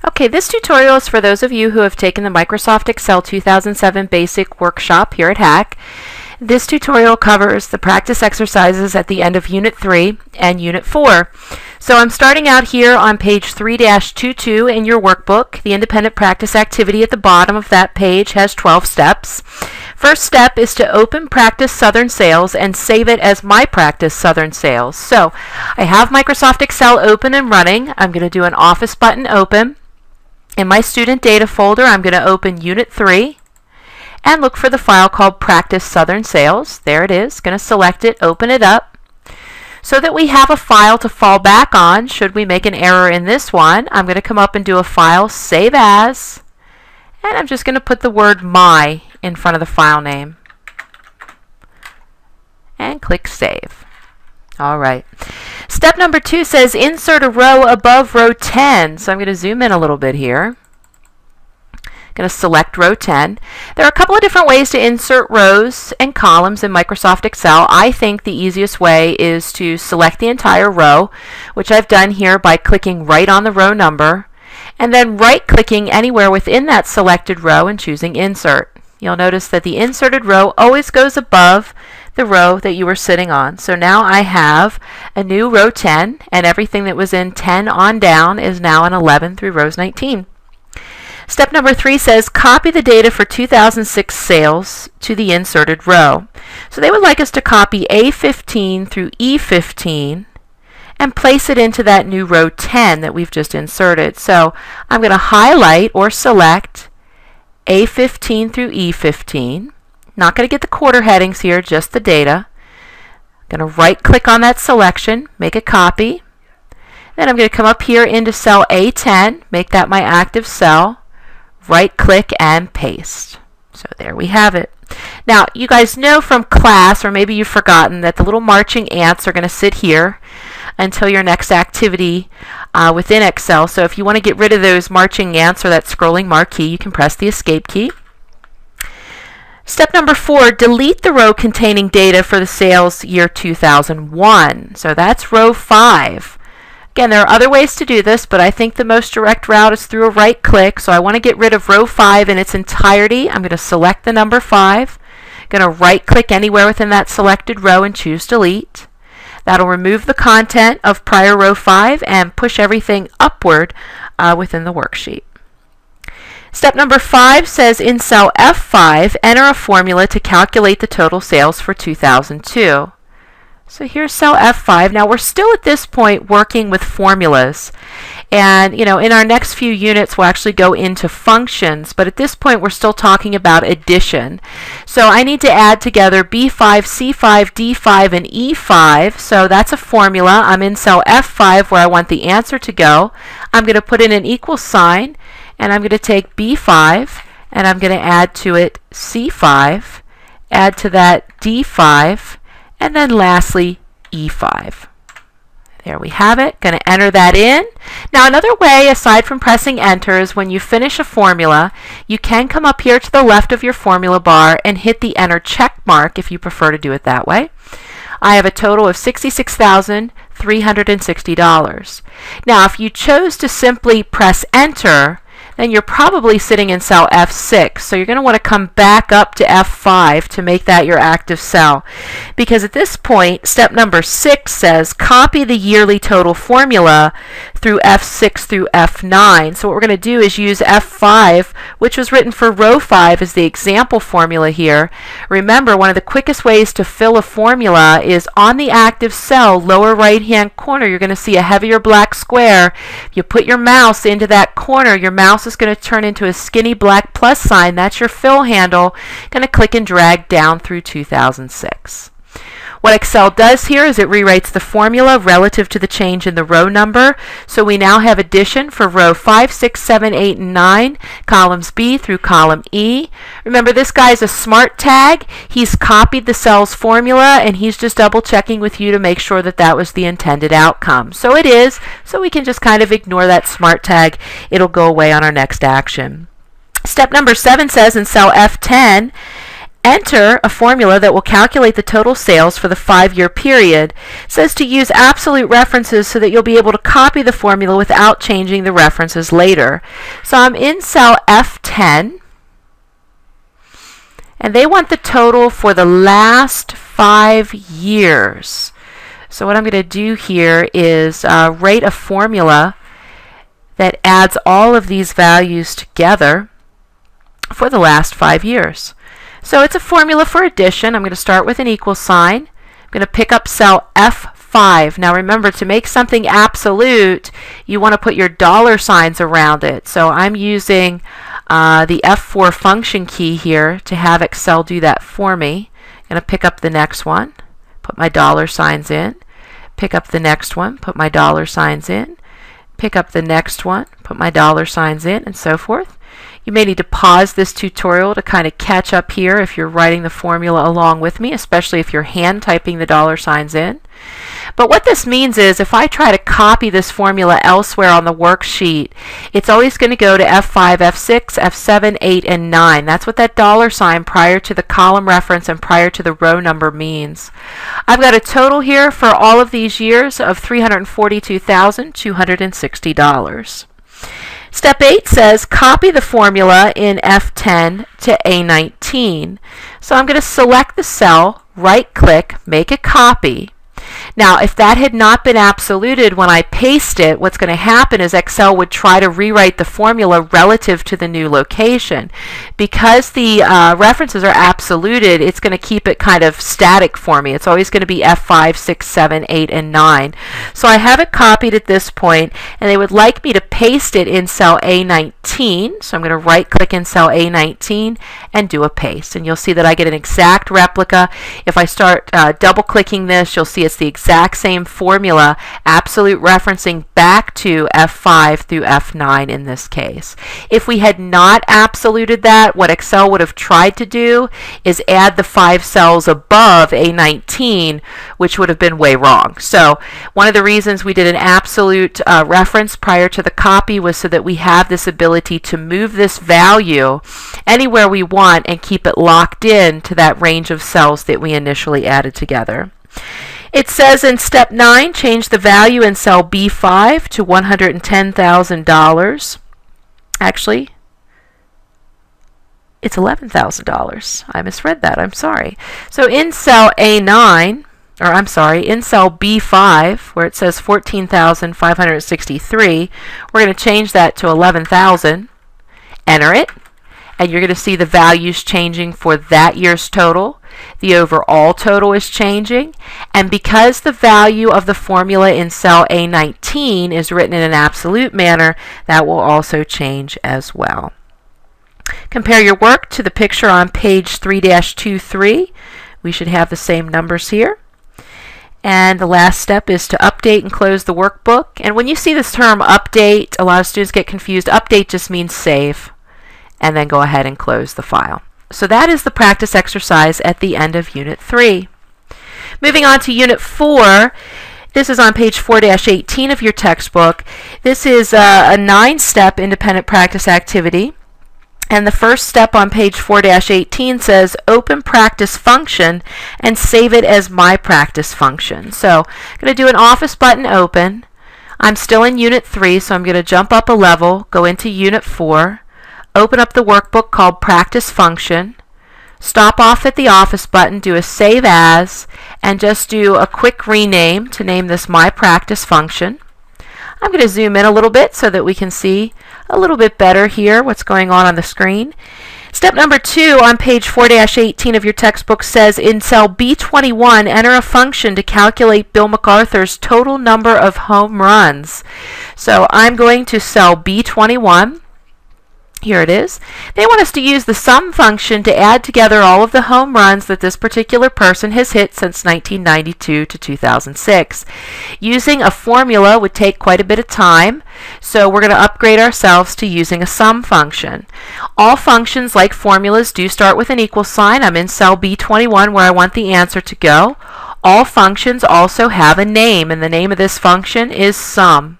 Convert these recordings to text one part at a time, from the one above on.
Okay, this tutorial is for those of you who have taken the Microsoft Excel 2007 Basic Workshop here at HACC. This tutorial covers the practice exercises at the end of Unit 3 and Unit 4. So I'm starting out here on page 3-22 in your workbook. The independent practice activity at the bottom of that page has 12 steps. First step is to open Practice Southern Sales and save it as My Practice Southern Sales. So I have Microsoft Excel open and running. I'm going to do an Office button open. In my student data folder, I'm going to open Unit 3 and look for the file called Practice Southern Sales. There it is. Going to select it, open it up, so that we have a file to fall back on should we make an error in this one. I'm going to come up and do a File, Save As, and I'm just going to put the word My in front of the file name and click Save. All right. Step number 2 says insert a row above row 10. So I'm going to zoom in a little bit here. I'm going to select row 10. There are a couple of different ways to insert rows and columns in Microsoft Excel. I think the easiest way is to select the entire row, which I've done here by clicking right on the row number, and then right-clicking anywhere within that selected row and choosing Insert. You'll notice that the inserted row always goes above the row that you were sitting on. So now I have a new row 10, and everything that was in 10 on down is now in 11 through rows 19. Step number 3 says copy the data for 2006 sales to the inserted row. So they would like us to copy A15 through E15 and place it into that new row 10 that we've just inserted. So I'm going to highlight or select A15 through E15. Not going to get the quarter headings here, just the data. I'm going to right-click on that selection, make a copy. Then I'm going to come up here into cell A10, make that my active cell, right-click and paste. So there we have it. Now, you guys know from class, or maybe you've forgotten, that the little marching ants are going to sit here until your next activity within Excel. So if you want to get rid of those marching ants or that scrolling marquee, you can press the Escape key. Step number 4, delete the row containing data for the sales year 2001. So that's row 5. Again, there are other ways to do this, but I think the most direct route is through a right click. So I want to get rid of row 5 in its entirety. I'm going to select the number 5. I'm going to right click anywhere within that selected row and choose Delete. That'll remove the content of prior row 5 and push everything upward within the worksheet. Step number 5 says in cell F5, enter a formula to calculate the total sales for 2002. So here's cell F5. Now we're still at this point working with formulas. And in our next few units we'll actually go into functions, but at this point we're still talking about addition. So I need to add together B5, C5, D5, and E5. So that's a formula. I'm in cell F5 where I want the answer to go. I'm going to put in an equal sign, and I'm going to take B5 and I'm going to add to it C5, add to that D5, and then lastly E5. There we have it. Going to enter that in. Now another way, aside from pressing enter, is when you finish a formula, you can come up here to the left of your formula bar and hit the enter check mark if you prefer to do it that way. I have a total of $66,360. Now if you chose to simply press enter, then you're probably sitting in cell F6. So you're going to want to come back up to F5 to make that your active cell. Because at this point, step number 6 says copy the yearly total formula through F6 through F9. So what we're going to do is use F5, which was written for row 5 as the example formula here. Remember, one of the quickest ways to fill a formula is on the active cell, lower right-hand corner, you're going to see a heavier black square. If you put your mouse into that corner, your mouse is going to turn into a skinny black plus sign. That's your fill handle. Going to click and drag down through 2006. What Excel does here is it rewrites the formula relative to the change in the row number. So we now have addition for row 5, 6, 7, 8, and 9, columns B through column E. Remember, this guy's a smart tag. He's copied the cell's formula, and he's just double checking with you to make sure that that was the intended outcome. So it is, so we can just kind of ignore that smart tag. It'll go away on our next action. Step number 7 says in cell F10, Enter a formula that will calculate the total sales for the 5-year period. It says to use absolute references so that you'll be able to copy the formula without changing the references later. So I'm in cell F10, and they want the total for the last 5 years. So what I'm going to do here is write a formula that adds all of these values together for the last 5 years. So it's a formula for addition. I'm going to start with an equal sign. I'm going to pick up cell F5. Now remember, to make something absolute, you want to put your dollar signs around it. So I'm using the F4 function key here to have Excel do that for me. I'm going to pick up the next one, put my dollar signs in, pick up the next one, put my dollar signs in, pick up the next one, put my dollar signs in, and so forth. You may need to pause this tutorial to kind of catch up here if you're writing the formula along with me, especially if you're hand typing the dollar signs in. But what this means is if I try to copy this formula elsewhere on the worksheet, it's always going to go to F5, F6, F7, 8, and 9. That's what that dollar sign prior to the column reference and prior to the row number means. I've got a total here for all of these years of $342,260. Step 8 says copy the formula in F10 to A19. So I'm going to select the cell, right-click, make a copy. Now, if that had not been absoluted when I paste it, what's going to happen is Excel would try to rewrite the formula relative to the new location. Because the references are absoluted, it's going to keep it kind of static for me. It's always going to be F5, 6, 7, 8, and 9. So I have it copied at this point, and they would like me to paste it in cell A19. So I'm going to right-click in cell A19 and do a paste. And you'll see that I get an exact replica. If I start double-clicking this, you'll see it's the exact same formula, absolute referencing back to F5 through F9 in this case. If we had not absoluted that, what Excel would have tried to do is add the 5 cells above A19, which would have been way wrong. So one of the reasons we did an absolute reference prior to the copy was so that we have this ability to move this value anywhere we want and keep it locked in to that range of cells that we initially added together. It says in step 9, change the value in cell B5 to $110,000. Actually, it's $11,000. I misread that. I'm sorry. So in cell A9, or I'm sorry, in cell B5, where it says $14,563, we're going to change that to $11,000. Enter it, and you're going to see the values changing for that year's total. The overall total is changing, and because the value of the formula in cell A19 is written in an absolute manner, that will also change as well. Compare your work to the picture on page 3-23. We should have the same numbers here. And the last step is to update and close the workbook. And when you see this term update, a lot of students get confused. Update just means save, and then go ahead and close the file. So that is the practice exercise at the end of Unit 3. Moving on to Unit 4, this is on page 4-18 of your textbook. This is a 9-step independent practice activity. And the first step on page 4-18 says open practice function and save it as my practice function. So I'm going to do an Office button open. I'm still in Unit 3, so I'm going to jump up a level, go into Unit 4. Open up the workbook called Practice Function, stop off at the Office button, do a Save As, and just do a quick rename to name this My Practice Function. I'm going to zoom in a little bit so that we can see a little bit better here what's going on the screen. Step number 2 on page 4-18 of your textbook says in cell B21, enter a function to calculate Bill MacArthur's total number of home runs. So I'm going to cell B21. Here it is. They want us to use the sum function to add together all of the home runs that this particular person has hit since 1992 to 2006. Using a formula would take quite a bit of time, so we're going to upgrade ourselves to using a sum function. All functions, like formulas, do start with an equal sign. I'm in cell B21 where I want the answer to go. All functions also have a name, and the name of this function is sum.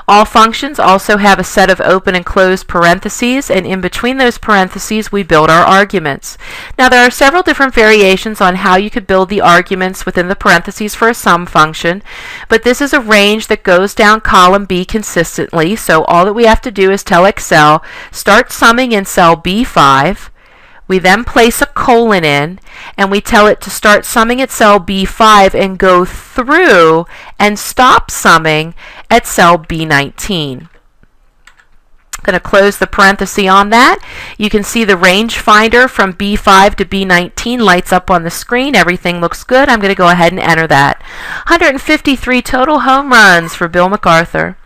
All functions also have a set of open and closed parentheses, and in between those parentheses we build our arguments. Now there are several different variations on how you could build the arguments within the parentheses for a sum function, but this is a range that goes down column B consistently, so all that we have to do is tell Excel, start summing in cell B5, we then place a colon in, and we tell it to start summing at cell B5 and go through and stop summing at cell B19. I'm going to close the parenthesis on that. You can see the range finder from B5 to B19 lights up on the screen. Everything looks good. I'm going to go ahead and enter that. 153 total home runs for Bill MacArthur.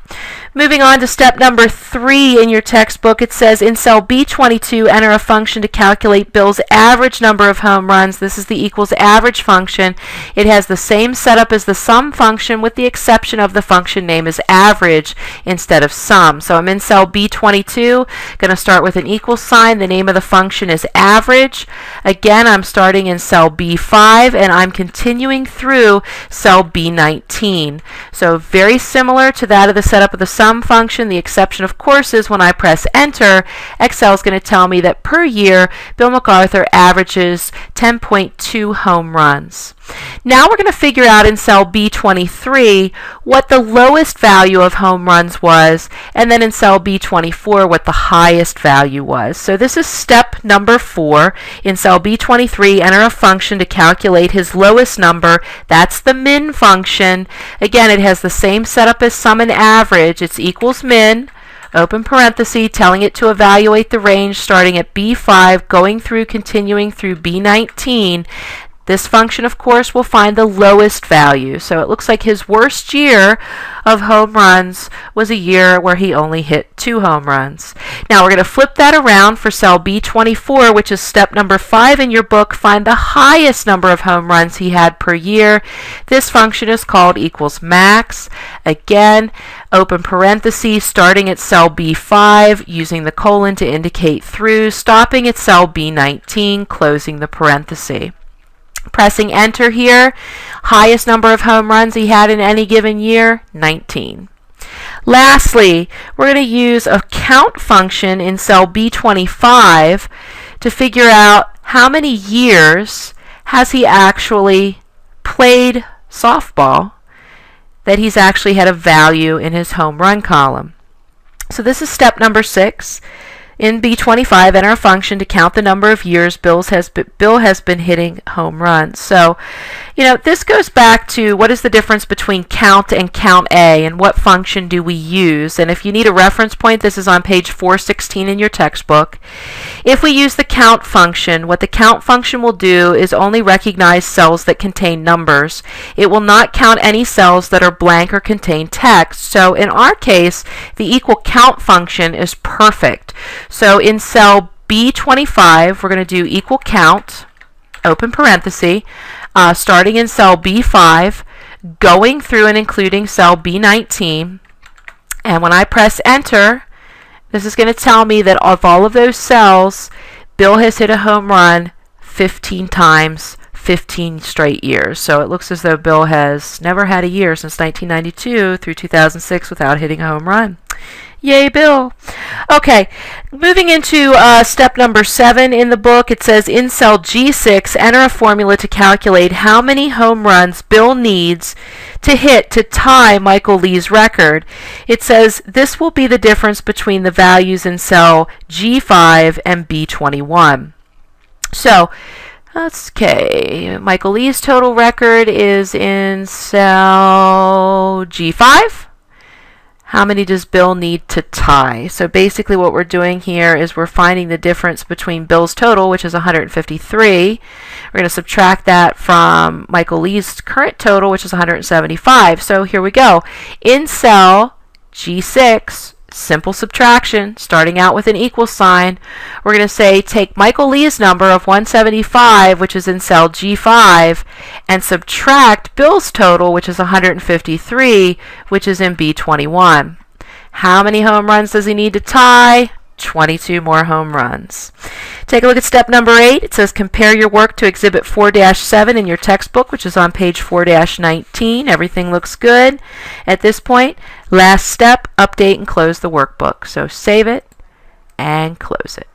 Moving on to step number 3 in your textbook, it says in cell B22, enter a function to calculate Bill's average number of home runs. This is the equals average function. It has the same setup as the sum function with the exception of the function name is average instead of sum. So I'm in cell B22, going to start with an equal sign. The name of the function is average. Again, I'm starting in cell B5 and I'm continuing through cell B19. So very similar to that of the setup of the sum function. The exception, of course, is when I press enter, Excel is going to tell me that per year, Bill MacArthur averages 10.2 home runs. Now we're going to figure out in cell B23 what the lowest value of home runs was, and then in cell B24 what the highest value was. So this is step number 4. In cell B23, enter a function to calculate his lowest number. That's the min function. Again, it has the same setup as sum and average. It's equals min, open parenthesis, telling it to evaluate the range starting at B5, going through, continuing through B19. This function, of course, will find the lowest value. So it looks like his worst year of home runs was a year where he only hit 2 home runs. Now we're going to flip that around for cell B24, which is step number 5 in your book. Find the highest number of home runs he had per year. This function is called equals max. Again, open parentheses, starting at cell B5, using the colon to indicate through, stopping at cell B19, closing the parenthesis. Pressing enter here, highest number of home runs he had in any given year, 19. Lastly, we're going to use a count function in cell B25 to figure out how many years has he actually played softball that he's actually had a value in his home run column. So this is step number 6. In B25, enter a function to count the number of years Bill has been hitting home runs. So, this goes back to what is the difference between count and count A, and what function do we use? And if you need a reference point, this is on page 416 in your textbook. If we use the count function, what the count function will do is only recognize cells that contain numbers. It will not count any cells that are blank or contain text. So in our case, the equal count function is perfect. So in cell B25, we're going to do equal count, open parenthesis, starting in cell B5, going through and including cell B19. And when I press enter, this is going to tell me that of all of those cells, Bill has hit a home run 15 times, 15 straight years. So it looks as though Bill has never had a year since 1992 through 2006 without hitting a home run. Yay, Bill. Okay, moving into step number 7 in the book, it says in cell G6, enter a formula to calculate how many home runs Bill needs to hit to tie Michael Lee's record. It says this will be the difference between the values in cell G5 and B21. So, okay, Michael Lee's total record is in cell G5. How many does Bill need to tie? So basically what we're doing here is we're finding the difference between Bill's total, which is 153. We're going to subtract that from Michael Lee's current total, which is 175. So here we go. In cell G6, simple subtraction, starting out with an equal sign, we're going to say take Michael Lee's number of 175, which is in cell G5, and subtract Bill's total, which is 153, which is in B21. How many home runs does he need to tie? 22 more home runs. Take a look at step number 8. It says compare your work to Exhibit 4-7 in your textbook, which is on page 4-19. Everything looks good. At this point, last step, update and close the workbook. So save it and close it.